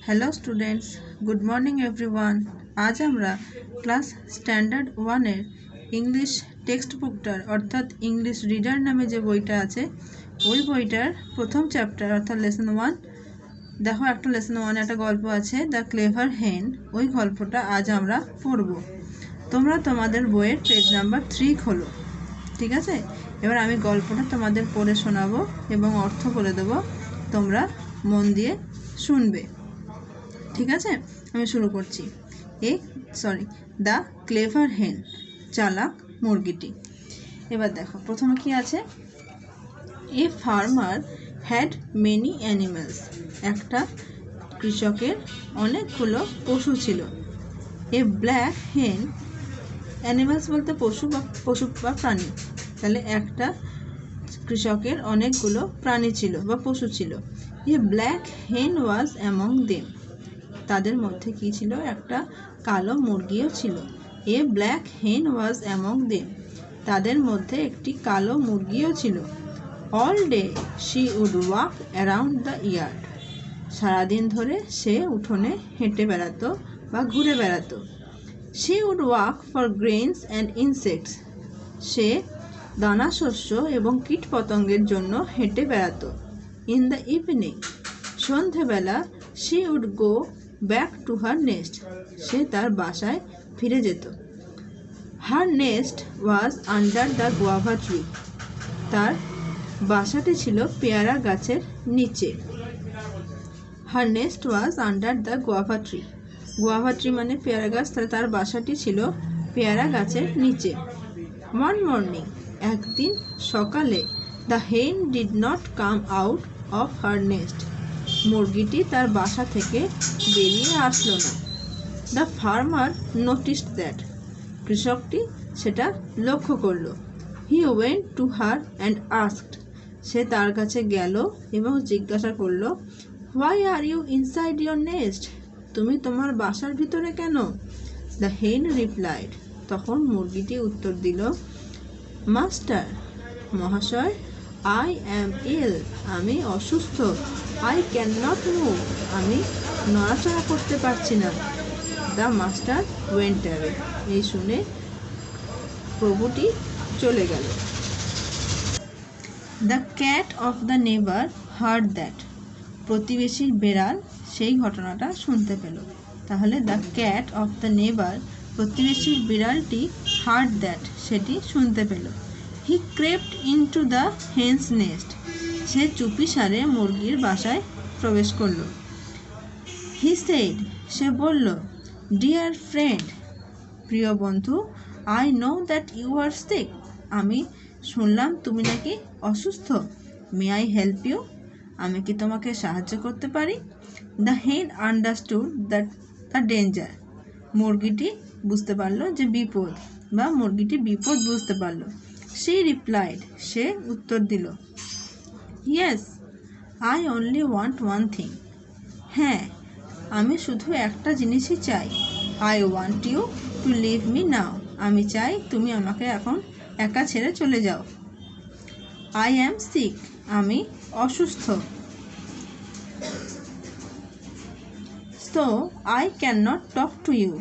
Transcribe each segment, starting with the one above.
Hello students, good morning everyone. আজ আমরা class standard 1-এর English text বুকটার অর্থাৎ ইংলিশ রিডার নামে যে বইটা আছে ওই বইটার প্রথম চ্যাপ্টার অর্থাৎ লেসন 1। দেখো, একটা লেসন 1 একটা গল্প আছে দ্য ক্লেভার হেন। ওই গল্পটা আজ আমরা পড়ব। তোমরা তোমাদের বইয়ের পেজ নাম্বার 3 খোলো, ঠিক আছে? এবার আমি গল্পটা তোমাদের পড়ে শোনাবো এবং অর্থ বলে দেবো, তোমরা মন দিয়ে শুনবে, ঠিক আছে? আমি শুরু করছি। দ্য ক্লেভার হেন, চালাক মুরগিটি। এবার দেখো প্রথমে কি আছে। A farmer had many animals, একটা কৃষকের অনেকগুলো পশু ছিল। এ ব্ল্যাক হেন, অ্যানিমেলস বলতে পশু বা প্রাণী, তাহলে একটা কৃষকের অনেকগুলো প্রাণী ছিল বা পশু ছিল। এ ব্ল্যাক হেন ওয়াজ অ্যামং দেম, তাদের মধ্যে কি ছিল? একটা কালো মুরগিও ছিল। এ ব্ল্যাক হেন ওয়াজ অ্যামং দেম, তাদের মধ্যে একটি কালো মুরগিও ছিল। All day she would walk around the yard, সারাদিন ধরে সে উঠোনে হেঁটে বেড়াতো বা ঘুরে বেড়াতো। She would walk for grains and insects, সে দানা শস্য এবং কীট পতঙ্গের জন্য হেঁটে বেড়াতো। ইন দ্য ইভিনিং, সন্ধেবেলা, she would go back to her nest, সে তার বাসায় ফিরে যেত। Her nest was under the guava tree, তার বাসাটি ছিল পেয়ারা গাছের নিচে। Her nest was under the guava tree, guava tree মানে পেয়ারা গাছ, তাহলে তার বাসাটি ছিল পেয়ারা গাছের নিচে। ওয়ান মর্নিং, একদিন সকালে, the hen did not come out of her nest, মুরগিটি তার বাসা থেকে বেরিয়ে আসলো না। দ্য ফার্মার নোটিসড দ্যাট, কৃষকটি সেটা লক্ষ্য করলো। He went to her and asked, সে তার কাছে গেল এবং জিজ্ঞাসা করলো, why are you inside your nest, তুমি তোমার বাসার ভিতরে কেন? দ্য হেন রিপ্লাইড, তখন মুরগিটি উত্তর দিল, মাস্টার, মহাশয়, আই অ্যাম ইল, আমি অসুস্থ। আই ক্যান নট মুভ, আমি নড়াচড়া করতে পারছি না। দ্য মাস্টার ওয়েন্ট অ্যাওয়ে, এই শুনে প্রভুটি চলে গেল। দ্য ক্যাট অফ দ্য নেবার হার্ড দ্যাট, প্রতিবেশীর বেড়াল সেই ঘটনাটা শুনতে পেল। তাহলে দ্য ক্যাট অফ দ্য নেবার, প্রতিবেশীর বিড়ালটি হার্ড দ্যাট, সেটি শুনতে পেল। He crept into the hen's nest, সে চুপিসারে মুরগির বাসায় প্রবেশ করল। হি সেড, সে বলল, ডিয়ার ফ্রেন্ড, প্রিয় বন্ধু, I know that you are sick, আমি শুনলাম তুমি নাকি অসুস্থ। মে আই হেল্প ইউ, আমি কি তোমাকে সাহায্য করতে পারি? দ্য হেন আন্ডারস্টুড দ্য ডেঞ্জার, মুরগিটি বুঝতে পারলো যে বিপদ, বা মুরগিটি বিপদ বুঝতে পারলো। শি রিপ্লাইড, সে উত্তর দিল, yes, I only want one thing, হ্যাঁ, আমি শুধু একটা জিনিসই চাই। I want you to leave me now, আমি চাই তুমি আমাকে এখন একা ছেড়ে চলে যাও। আই অ্যাম সিক, আমি অসুস্থ। So I can not talk to you,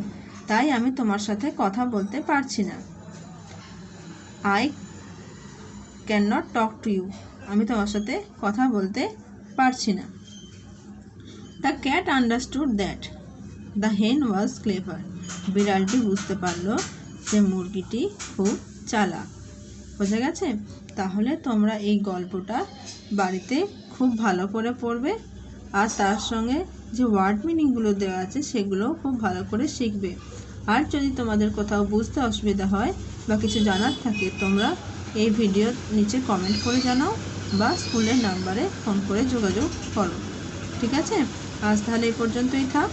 তাই আমি তোমার সাথে কথা বলতে পারছি না। I can not talk to you, আমি তোমার সাথে কথা বলতে পারছি না। The cat understood that the hen was clever, বিড়ালটি বুঝতে পারলো যে মুরগিটি খুব চালাক। বোঝা গেছে? তাহলে তোমরা এই গল্পটা বাড়িতে খুব ভালো করে পড়বে, আর তার সঙ্গে যে ওয়ার্ড মিনিংগুলো দেওয়া আছে সেগুলো খুব ভালো করে শিখবে। আর যদি তোমাদের কোথাও বুঝতে অসুবিধা হয় বা কিছু জানার থাকে, তোমরা এই ভিডিওর নিচে কমেন্ট করে জানাও বা স্কুলের নাম্বারে ফোন করে যোগাযোগ করো, ঠিক আছে? আজ তাহলে এই পর্যন্তই থাক।